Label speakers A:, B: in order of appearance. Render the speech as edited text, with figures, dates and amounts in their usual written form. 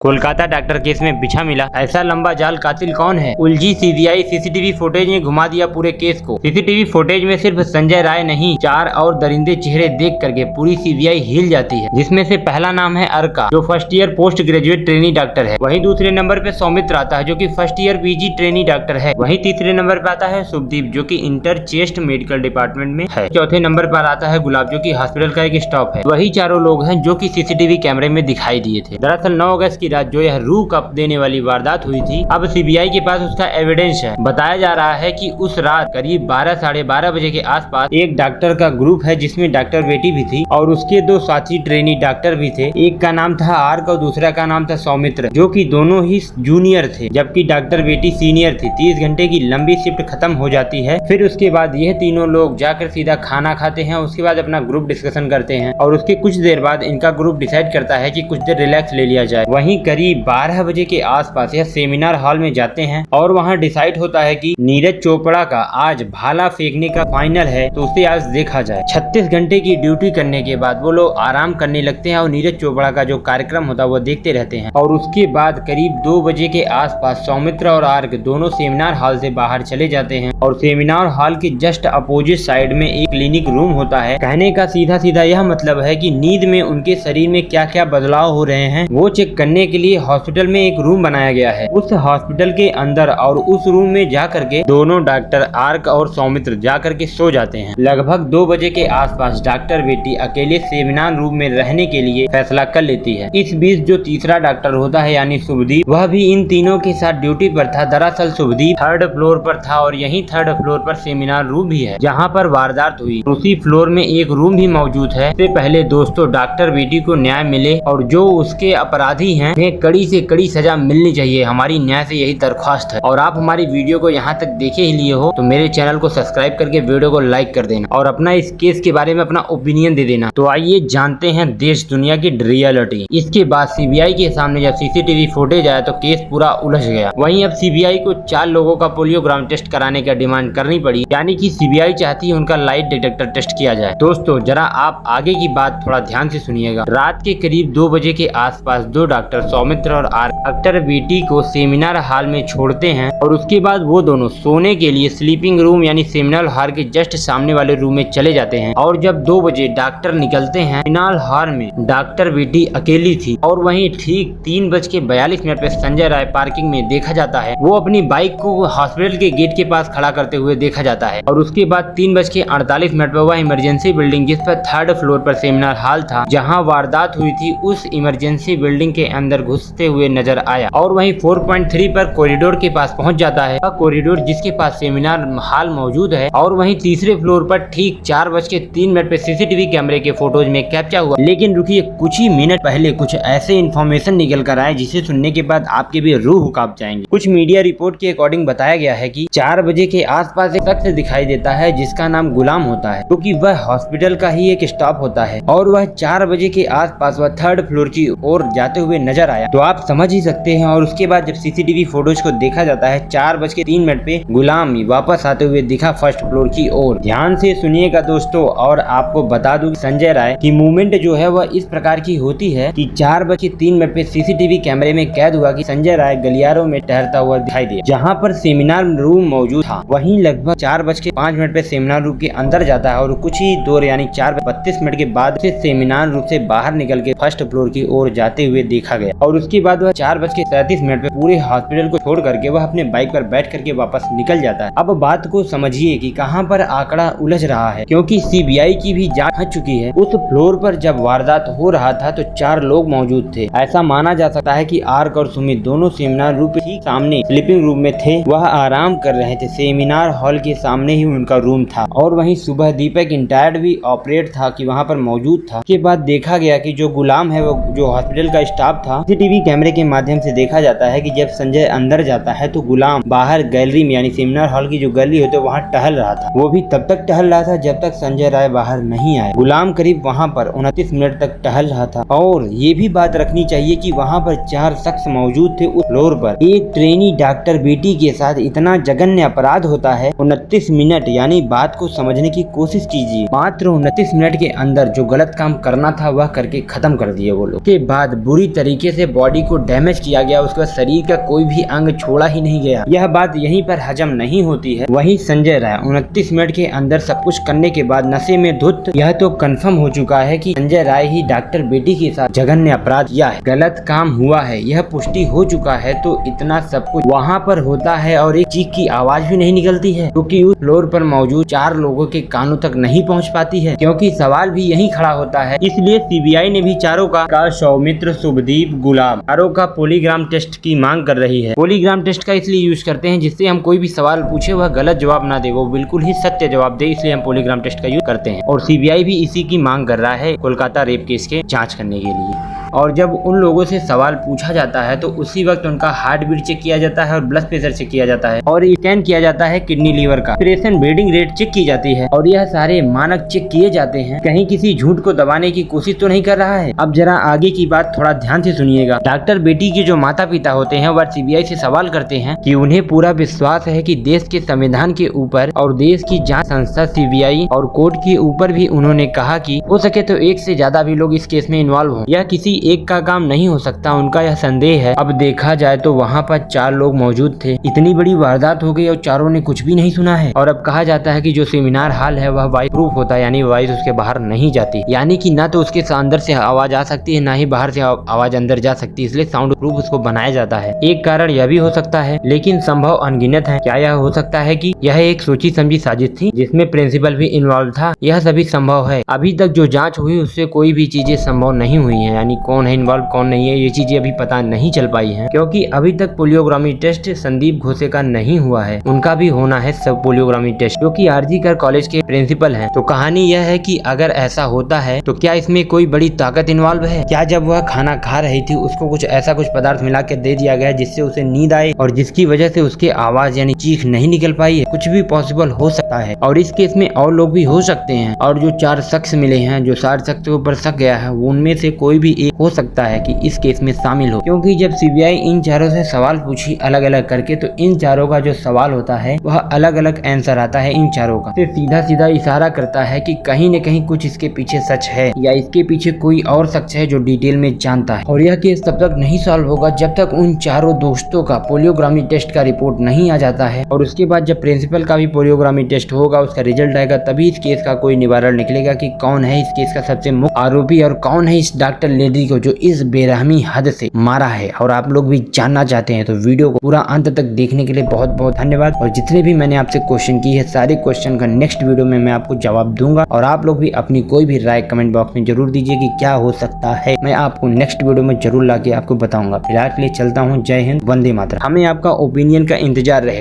A: Kolkata doctor case में बिछा मिला ऐसा लंबा जाल, कातिल कौन है? उलझी सीबीआई, सीसीटीवी फुटेज ने घुमा दिया पूरे केस को। सीसीटीवी फुटेज में सिर्फ संजय राय नहीं, 4 और दरिंदे चेहरे देख करके पूरी सीबीआई हिल जाती है, जिसमें से पहला नाम है अर्का, जो first year post graduate trainee doctor है। वहीं दूसरे नंबर पे सौमित्र आता है, जो कि first year PG trainee doctor है। वहीं तीसरे नंबर पे आता है शुभदीप, जो कि इंटर चेस्ट मेडिकल डिपार्टमेंट में है। चौथे नंबर पर आता है गुलाब, जो की हॉस्पिटल का एक स्टाफ है। वही चारों लोग हैं जो की सीसीटीवी कैमरे में दिखाई दिए थे। दरअसल 9 अगस्त की रात जो यह रूह कप देने वाली वारदात हुई थी, अब सीबीआई के पास उसका एविडेंस है। बताया जा रहा है कि उस रात करीब 12 साढ़े 12 बजे के आसपास एक डॉक्टर का ग्रुप है, जिसमें डॉक्टर बेटी भी थी और उसके 2 साथी ट्रेनी डॉक्टर भी थे। एक का नाम था आर्क और दूसरा का नाम था सौमित्र, जो कि दोनों ही जूनियर थे, जबकि डॉक्टर बेटी सीनियर थी। 30 घंटे की लंबी शिफ्ट खत्म हो जाती है। फिर उसके बाद यह तीनों लोग जाकर सीधा खाना खाते हैं। उसके बाद अपना ग्रुप डिस्कशन करते हैं और उसके कुछ देर बाद इनका ग्रुप डिसाइड करता है कि कुछ देर रिलैक्स ले लिया जाए। वहीं करीब 12 बजे के आसपास यह सेमिनार हॉल में जाते हैं और वहां डिसाइड होता है कि नीरज चोपड़ा का आज भाला फेंकने का फाइनल है, तो उसे आज देखा जाए। 36 घंटे की ड्यूटी करने के बाद वो लोग आराम करने लगते हैं और नीरज चोपड़ा का जो कार्यक्रम होता है वो देखते रहते हैं। और उसके बाद करीब 2 बजे के आसपास सौमित्र और आर्क दोनों सेमिनार हॉल से बाहर चले जाते हैं और सेमिनार हॉल के जस्ट अपोजिट साइड में एक क्लिनिक रूम होता है। कहने का सीधा सीधा यह मतलब है कि नींद में उनके शरीर में क्या क्या बदलाव हो रहे हैं वो चेक करने के लिए हॉस्पिटल में एक रूम बनाया गया है। उस हॉस्पिटल के अंदर और उस रूम में जाकर के दोनों डॉक्टर आर्क और सौमित्र जाकर के सो जाते हैं। लगभग 2 बजे के आसपास डॉक्टर बेटी अकेले सेमिनार रूम में रहने के लिए फैसला कर लेती है। इस बीच जो तीसरा डॉक्टर होता है यानी शुभदीप, वह भी इन तीनों के साथ ड्यूटी पर था। दरअसल शुभदीप 3rd फ्लोर पर था और यही 3rd फ्लोर पर सेमिनार रूम भी है जहाँ पर वारदात हुई। उसी फ्लोर में एक रूम भी मौजूद है। इससे पहले दोस्तों डॉक्टर बेटी को न्याय मिले और जो उसके अपराधी हैं उन्हें कड़ी से कड़ी सजा मिलनी चाहिए। हमारी न्याय से यही दरख्वास्त है। और आप हमारी वीडियो को यहाँ तक देखे ही लिए हो तो मेरे चैनल को सब्सक्राइब करके वीडियो को लाइक कर देना और अपना इस केस के बारे में अपना ओपिनियन दे देना। तो आइए जानते हैं देश दुनिया की रियलिटी। इसके बाद सीबीआई के सामने जब सीसीटीवी फुटेज आया तो केस पूरा उलझ गया। वहीं अब सीबीआई को 4 लोगों का पोलियोग्राम टेस्ट कराने का डिमांड करनी पड़ी, यानी कि सीबीआई चाहती है उनका लाइट डिटेक्टर टेस्ट किया जाए। दोस्तों जरा आप आगे की बात थोड़ा ध्यान से सुनिएगा। रात के करीब 2 बजे के आसपास 2 डॉक्टर सौमित्र और डॉक्टर बेटी को सेमिनार हॉल में छोड़ते हैं और उसके बाद वो दोनों सोने के लिए स्लीपिंग रूम यानी सेमिनार हॉल के जस्ट सामने वाले रूम में चले जाते हैं। और जब 2 बजे डॉक्टर निकलते हैं, सेमिनार हॉल में डॉक्टर बेटी अकेली थी। और वहीं ठीक 3:42 पे संजय राय पार्किंग में देखा जाता है। वो अपनी बाइक को हॉस्पिटल के गेट के पास खड़ा करते हुए देखा जाता है। और उसके बाद 3:48 पे वह इमरजेंसी बिल्डिंग जिस पर 3rd फ्लोर पर सेमिनार हॉल था जहाँ वारदात हुई थी, उस इमरजेंसी बिल्डिंग के अंदर घुसते हुए नजर आया। और वहीं 4.3 पर कॉरिडोर के पास पहुंच जाता है, कॉरिडोर जिसके पास सेमिनार हॉल मौजूद है। और वहीं तीसरे फ्लोर पर ठीक 4:03 पे सीसीटीवी कैमरे के फोटोज में कैप्चर हुआ। लेकिन रुकिए, कुछ ही मिनट पहले कुछ ऐसे इन्फॉर्मेशन निकल कर आए जिसे सुनने के बाद आपके भी रूह कांप जाएंगे। कुछ मीडिया रिपोर्ट के अकॉर्डिंग बताया गया है कि 4 बजे के आसपास एक शख्स दिखाई देता है जिसका नाम गुलाम होता है, क्योंकि वह हॉस्पिटल का ही एक स्टाफ होता है। और वह 4 बजे के आसपास वह 3rd फ्लोर की ओर जाते हुए नजर आया, तो आप समझ ही सकते हैं। और उसके बाद जब सीसीटीवी फोटोज को देखा जाता है, 4:03 पे गुलाम वापस आते हुए दिखा 1st फ्लोर की ओर। ध्यान से सुनिएगा दोस्तों। और आपको बता दूं संजय राय की मूवमेंट जो है वह इस प्रकार की होती है कि 4:03 पे सीसीटीवी कैमरे में कैद हुआ कि संजय राय गलियारों में टहलता हुआ दिखाई दिया जहाँ पर सेमिनार रूम मौजूद था। वहीं लगभग 4:05 पे सेमिनार रूम के अंदर जाता है और कुछ ही दूर यानी 4:32 के बाद से सेमिनार रूम से बाहर निकल के 1st फ्लोर की ओर जाते हुए देखा गया। और उसके बाद वह 4:37 पे पूरे हॉस्पिटल को छोड़ करके वह अपने बाइक पर बैठ करके वापस निकल जाता है। अब बात को समझिए कि कहां पर आंकड़ा उलझ रहा है, क्योंकि सीबीआई की भी जांच हो चुकी है। उस फ्लोर पर जब वारदात हो रहा था तो 4 लोग मौजूद थे। ऐसा माना जा सकता है कि आर्क और सुमित दोनों सेमिनार रूम के ठीक सामने स्लीपिंग रूम में थे। वह आराम कर रहे थे। सेमिनार हॉल के सामने ही उनका रूम था। और वहीं सुबह दीपक इंटायर्ड भी ऑपरेट था कि वहाँ पर मौजूद था। के बाद देखा गया कि जो गुलाम है वो जो हॉस्पिटल का स्टाफ था, सीसीटीवी कैमरे के माध्यम से देखा जाता है कि जब संजय अंदर जाता है तो गुलाम बाहर गैलरी में यानी सेमिनार हॉल की जो गैलरी होती है वहाँ टहल रहा था। वो भी तब तक टहल रहा था जब तक संजय राय बाहर नहीं आए। गुलाम करीब वहाँ पर 29 मिनट तक टहल रहा था। और ये भी बात रखनी चाहिए कि वहाँ पर 4 शख्स मौजूद थे उस फ्लोर पर। एक ट्रेनी डॉक्टर बेटी के साथ इतना जघन्य अपराध होता है। 29 मिनट यानी बात को समझने की कोशिश कीजिए। मात्र 29 मिनट के अंदर जो गलत काम करना था वह करके खत्म कर दिए वो लोग। के बाद बुरी तरीके तरीके से बॉडी को डैमेज किया गया, उसके बाद शरीर का कोई भी अंग छोड़ा ही नहीं गया। यह बात यहीं पर हजम नहीं होती है। वहीं संजय राय 29 मिनट के अंदर सब कुछ करने के बाद नशे में धुत, यह तो कंफर्म हो चुका है कि संजय राय ही डॉक्टर बेटी के साथ जघन्य अपराध किया है, गलत काम हुआ है, यह पुष्टि हो चुका है। तो इतना सब कुछ वहाँ पर होता है और एक चीख की आवाज भी नहीं निकलती है, क्योंकि उस फ्लोर पर मौजूद 4 लोगों के कानों तक नहीं पहुँच पाती है, क्योंकि सवाल भी यही खड़ा होता है। इसलिए सीबीआई ने भी चारों का सौमित्र, शुभदीप, गुलाब, चारों का पॉलीग्राम टेस्ट की मांग कर रही है। पॉलीग्राम टेस्ट का इसलिए यूज करते हैं जिससे हम कोई भी सवाल पूछे वह गलत जवाब ना दे, वो बिल्कुल ही सत्य जवाब दे, इसलिए हम पॉलीग्राम टेस्ट का यूज करते हैं। और सीबीआई भी इसी की मांग कर रहा है कोलकाता रेप केस के जांच करने के लिए। और जब उन लोगों से सवाल पूछा जाता है तो उसी वक्त उनका हार्ट बीट चेक किया जाता है और ब्लड प्रेशर चेक किया जाता है और स्कैन किया जाता है किडनी, लीवर का, प्रेशन, ब्लीडिंग रेट चेक की जाती है और यह सारे मानक चेक किए जाते हैं। कहीं किसी झूठ को दबाने की कोशिश तो नहीं कर रहा है। अब जरा आगे की बात थोड़ा ध्यान से सुनिएगा। डॉक्टर बेटी के जो माता पिता होते हैं वह सीबीआई से सवाल करते हैं कि उन्हें पूरा विश्वास है कि देश के संविधान के ऊपर और देश की जांच संस्था सीबीआई और कोर्ट के ऊपर भी उन्होंने कहा कि हो सके तो एक से ज्यादा भी लोग इस केस में इन्वॉल्व हो, यह किसी एक का काम नहीं हो सकता, उनका यह संदेह है। अब देखा जाए तो वहाँ पर 4 लोग मौजूद थे, इतनी बड़ी वारदात हो गई और चारों ने कुछ भी नहीं सुना है। और अब कहा जाता है कि जो सेमिनार हॉल है वह वॉइस प्रूफ होता है, यानी वॉइस उसके बाहर नहीं जाती, यानी कि ना तो उसके अंदर से आवाज आ सकती है ना ही बाहर से आवाज अंदर जा सकती है, इसलिए साउंड प्रूफ उसको बनाया जाता है। एक कारण यह भी हो सकता है, लेकिन संभव अनगिनत है। क्या यह हो सकता है कि यह एक सोची समझी साजिश थी जिसमें प्रिंसिपल भी इन्वॉल्व था? यह सभी संभव है। अभी तक जो जांच हुई उससे कोई भी चीजें संभव नहीं हुई है, यानी कौन है इन्वॉल्व कौन नहीं है, ये चीजें अभी पता नहीं चल पाई हैं, क्योंकि अभी तक पोलियोग्राफी टेस्ट संदीप घोषे का नहीं हुआ है। उनका भी होना है सब पोलियोग्राफी टेस्ट, जो कि आरजीकर कॉलेज के प्रिंसिपल हैं। तो कहानी यह है कि अगर ऐसा होता है तो क्या इसमें कोई बड़ी ताकत इन्वॉल्व है? क्या जब वह खाना खा रही थी उसको कुछ ऐसा कुछ पदार्थ मिला के दे दिया गया जिससे उसे नींद आए और जिसकी वजह से उसकी आवाज यानी चीख नहीं निकल पाई है? कुछ भी पॉसिबल हो सकता है और इस केस में और लोग भी हो सकते हैं। और जो 4 शख्स मिले हैं, जो 4 शख्स के ऊपर शक गया है, उनमें से कोई भी एक हो सकता है कि इस केस में शामिल हो, क्योंकि जब सीबीआई इन चारों से सवाल पूछी अलग अलग करके तो इन चारों का जो सवाल होता है वह अलग अलग आंसर आता है। इन चारों का सीधा सीधा इशारा करता है कि कहीं न कहीं कुछ इसके पीछे सच है या इसके पीछे कोई और शख्स है जो डिटेल में जानता है। और यह केस तब तक नहीं सॉल्व होगा जब तक उन चारों दोस्तों का पोलियोग्राफी टेस्ट का रिपोर्ट नहीं आ जाता है। और उसके बाद जब प्रिंसिपल का भी पोलियोग्राफी टेस्ट होगा, उसका रिजल्ट आएगा, तभी इस केस का कोई निवारण निकलेगा कि कौन है इस केस का सबसे मुख्य आरोपी और कौन है इस डॉक्टर लेडी को जो इस बेरहमी हद से मारा है। और आप लोग भी जानना चाहते हैं तो वीडियो को पूरा अंत तक देखने के लिए बहुत बहुत धन्यवाद। और जितने भी मैंने आपसे क्वेश्चन किए हैं सारे क्वेश्चन का नेक्स्ट वीडियो में मैं आपको जवाब दूंगा और आप लोग भी अपनी कोई भी राय कमेंट बॉक्स में जरूर दीजिए कि क्या हो सकता है। मैं आपको नेक्स्ट वीडियो में जरूर लाके आपको बताऊंगा। फिलहाल के लिए चलता हूँ। जय हिंद, वंदे मातरम। हमें आपका ओपिनियन का इंतजार रहे।